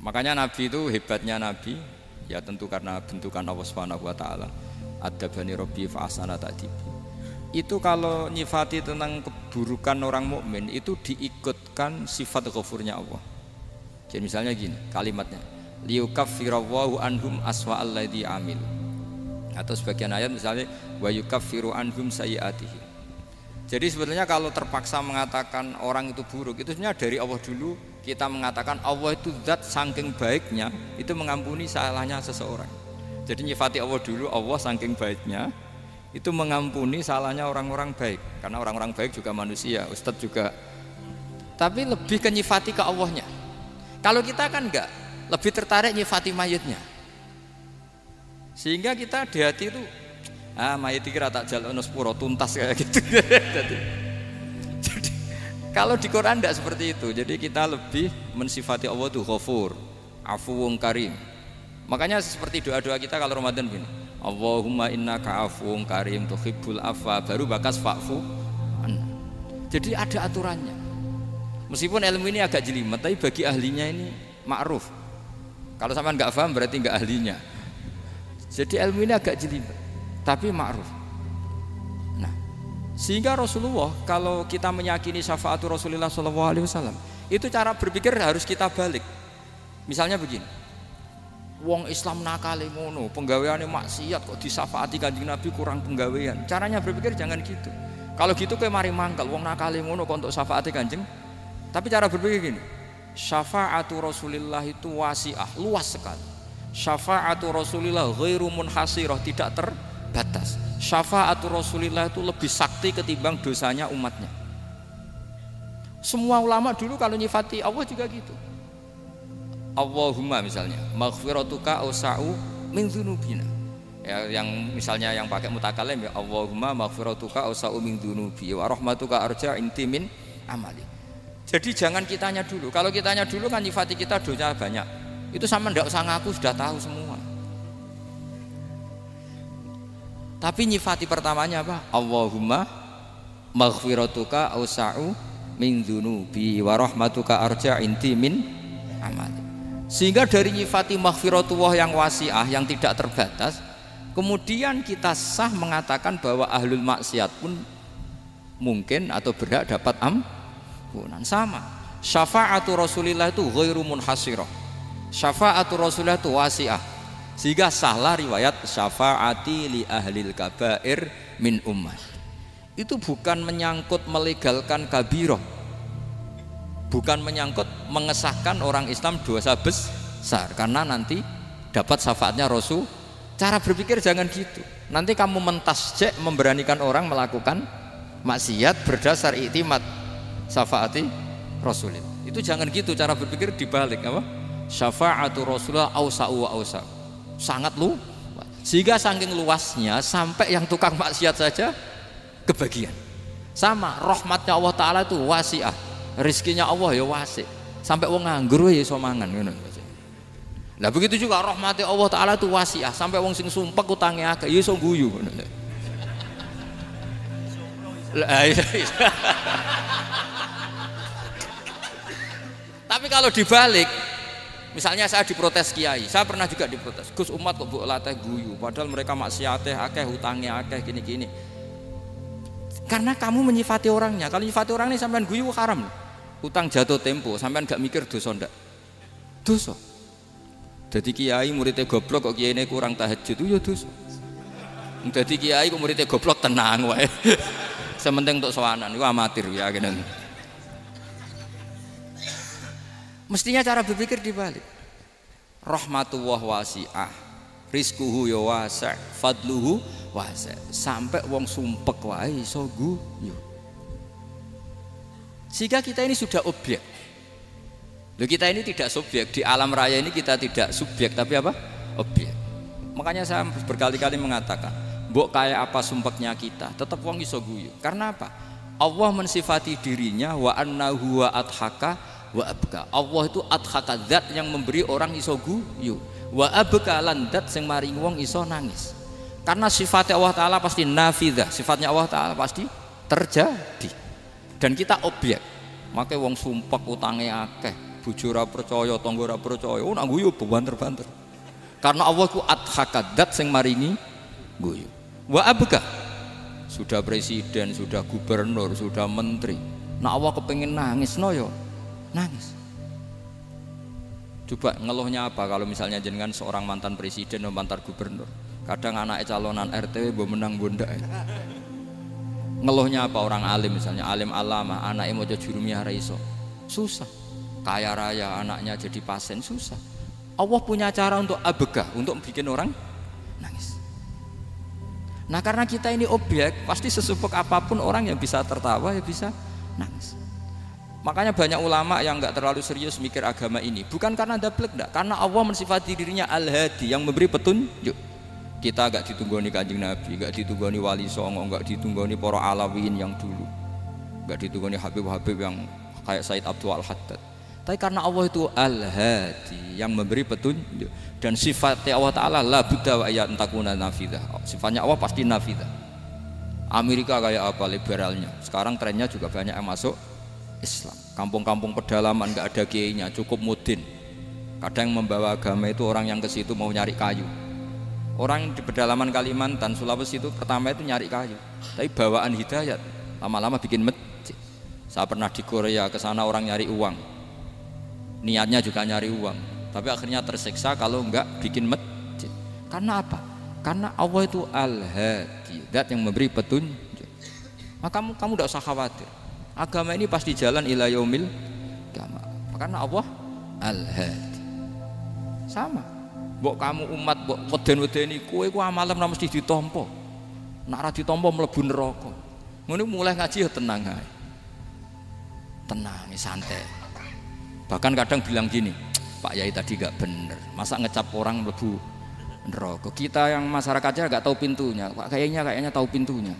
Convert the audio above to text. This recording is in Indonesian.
Makanya Nabi itu hebatnya Nabi, ya tentu karena bentukan Allah Subhanahu wa taala. Adabani Rabbi fa ahsana ta'dibi. Itu kalau nyifati tentang keburukan orang mukmin itu diikutkan sifat ghafurnya Allah. Jadi misalnya gini kalimatnya, liyukaffirallahu anhum aswa alladzi amil. Atau sebagian ayat misalnya wa yukaffiru anhum sayyi'atihim. Jadi sebetulnya kalau terpaksa mengatakan orang itu buruk, itu sebenarnya dari Allah dulu kita mengatakan Allah itu zat saking baiknya itu mengampuni salahnya seseorang. Jadi nyifati Allah dulu, Allah saking baiknya itu mengampuni salahnya orang-orang baik. Karena orang-orang baik juga manusia, Ustadz juga. Tapi lebih ke nyifati ke Allahnya. Kalau kita kan enggak, lebih tertarik nyifati mayitnya. Sehingga kita di hati itu mayit iki ra tak jalukno sepuro tuntas kayak gitu. Jadi kalau di Quran tidak seperti itu. Jadi kita lebih mensifati Allah itu Ghafur, Afuwun Karim. Makanya seperti doa-doa kita kalau Ramadan begini, Allahumma innaka afuwun karim tuhibbul afwa, baru bakas fa'fu. Jadi ada aturannya. Meskipun ilmu ini agak jelimet, tapi bagi ahlinya ini ma'ruf. Kalau sampean nggak paham berarti nggak ahlinya. Jadi ilmu ini agak jelimet, tapi ma'ruf. Nah, sehingga Rasulullah kalau kita meyakini syafaatu Rasulullah SAW, itu cara berpikir harus kita balik. Misalnya begini. Wong Islam nakale ngono, penggaweane maksiat kok disafaati Kanjeng Nabi kurang penggawean. Caranya berpikir jangan gitu. Kalau gitu kowe mari mangkel, wong nakale ngono kok untuk syafaati Kanjeng. Tapi cara berpikir gini. Syafaatu Rasulillah itu wasi'ah, luas sekali. Syafaatu Rasulillah ghairu munhasirah, tidak terbatas. Syafaatu Rasulillah itu lebih sakti ketimbang dosanya umatnya. Semua ulama dulu kalau nyifati Allah juga gitu. Allahumma misalnya maghfiratuka ausa'u min dzunubina. Ya, yang misalnya yang pakai mutakalim ya Allahumma maghfiratuka ausa'u min dzunubi wa rahmatuka arja inti min amali. Jadi jangan kitanya dulu. Kalau kitanya dulu kan nyifati kita dosa banyak. Itu sama ndak usah ngaku sudah tahu semua. Tapi nyifati pertamanya apa? Allahumma maghfiratuka ausa'u min dzunubi wa rahmatuka arja inti min amali. Sehingga dari nyifati maghfiratullah yang wasi'ah, yang tidak terbatas, kemudian kita sah mengatakan bahwa ahlul maksiat pun mungkin atau berhak dapat ampunan. Sama syafaatu Rasulillah itu ghairu munhasirah, syafaatu Rasulillah itu wasi'ah. Sehingga sahlah riwayat syafaati li ahlil kabair min ummah. Itu bukan menyangkut melegalkan kabirah, bukan menyangkut mengesahkan orang Islam dosa besar, karena nanti dapat syafaatnya Rasul. Cara berpikir jangan gitu. Nanti kamu mentasjek memberanikan orang melakukan maksiat berdasar iktimat syafaati Rasulullah. Itu jangan gitu, cara berpikir dibalik apa? Syafaatu Rasulullah ausa'u wa ausa'u. Sangat luas. Sehingga saking luasnya sampai yang tukang maksiat saja kebagian. Sama rahmatnya Allah Ta'ala itu wasi'ah. Rizkinya Allah ya wasi, sampai wong nganggur ya iso mangan ngono. Lah begitu juga rahmati Allah Ta'ala itu wasi'ah, sampai wong sing sumpek utange akeh ya iso guyu ngono. Tapi kalau dibalik, misalnya saya diprotes kiai, saya pernah juga diprotes, Gus umat kok mbok latih guyu, padahal mereka maksiate akeh, utange akeh gini-gini. Karena kamu menyifati orangnya. Kalau menyifati orang ini sampean guyu haram. Utang jatuh tempo, sampean gak mikir dosa ndak? Dosa. Jadi kiai muridnya goblok kok kiai ini kurang tahajud itu ya dosa. Jadi kiai kok muridnya goblok tenang wae. Sementing untuk sowanan itu amatir ya kenen. Mestinya cara berpikir dibalik. Rahmatullah wasi'ah, rizquhu ya wasi', fadluhu wasi'. Sampai wong sumpek wae iso guyu. Sehingga kita ini sudah objek. Loh, kita ini tidak subjek, di alam raya ini kita tidak subjek tapi apa? Objek. Makanya saya berkali-kali mengatakan, mbok kayak apa sumpeknya kita, tetap wong iso guyu. Karena apa? Allah mensifati dirinya wa annahu wa adhaka wa abka. Allah itu adhaka, zat yang memberi orang iso guyu. Wa abka lan zat sing maring wong iso nangis. Karena sifatnya Allah Ta'ala pasti nafidah, sifatnya Allah Ta'ala pasti terjadi. Dan kita objek. Makanya wong sumpek utange akeh, bojo ora percaya, tangga ora percaya, nak guyu banter-banter. Karena Allah ku adhakadat sing maringi guyu. Wa abka. Sudah presiden, sudah gubernur, sudah menteri. Nak Allah kepengin nangis no yo, nangis. Coba ngeluhnya apa kalau misalnya jenengan seorang mantan presiden atau mantan gubernur. Kadang anaknya calonan RT mbok menang bondak. Ngeluhnya apa orang alim misalnya, alim alama, anaknya mau jadi jurumiyah ra iso. Susah. Kaya raya anaknya jadi pasien susah. Allah punya cara untuk abegah, untuk bikin orang nangis. Nah karena kita ini objek, pasti sesupek apapun orang yang bisa tertawa ya bisa nangis. Makanya banyak ulama yang nggak terlalu serius mikir agama ini, bukan karena dablek, enggak, karena Allah mensifati dirinya Al-Hadi yang memberi petunjuk. Kita gak ditunggoni Kanjeng Nabi, gak ditunggoni Wali Songo, gak ditunggoni para alawin yang dulu, gak ditunggoni Habib-Habib yang kayak Said Abdul Al-Haddad. Tapi karena Allah itu Al-Hadi yang memberi petunjuk, dan sifatnya Allah Ta'ala la budda wa ayat takuna nafidah. Sifatnya Allah pasti nafidah. Amerika kayak apa liberalnya, sekarang trennya juga banyak yang masuk Islam. Kampung-kampung pedalaman gak ada kiainya, cukup mudin. Kadang yang membawa agama itu orang yang ke situ mau nyari kayu. Orang di pedalaman Kalimantan, Sulawesi itu pertama itu nyari kayu, tapi bawaan hidayat, lama-lama bikin masjid. Saya pernah di Korea, ke sana orang nyari uang, niatnya juga nyari uang, tapi akhirnya tersiksa kalau enggak bikin masjid. Karena apa? Karena Allah itu Al-Hadi, zat yang memberi petunjuk. Maka kamu tidak usah khawatir. Agama ini pasti jalan ila yaumil qiyamah. Karena Allah Al-Hadi. Sama. Mbok kamu umat mbok weden-wedeni kowe ku amalem ora mesti ditampa. Nek ora ditampa mlebu neraka. Ngono mulai ngaji ya tenang ae. Tenang, santai. Bahkan kadang bilang gini, Pak Yai tadi gak bener. Masa ngecap orang mlebu neraka. Kita yang masyarakatnya gak tahu pintunya. Pak kayaknya tahu pintunya.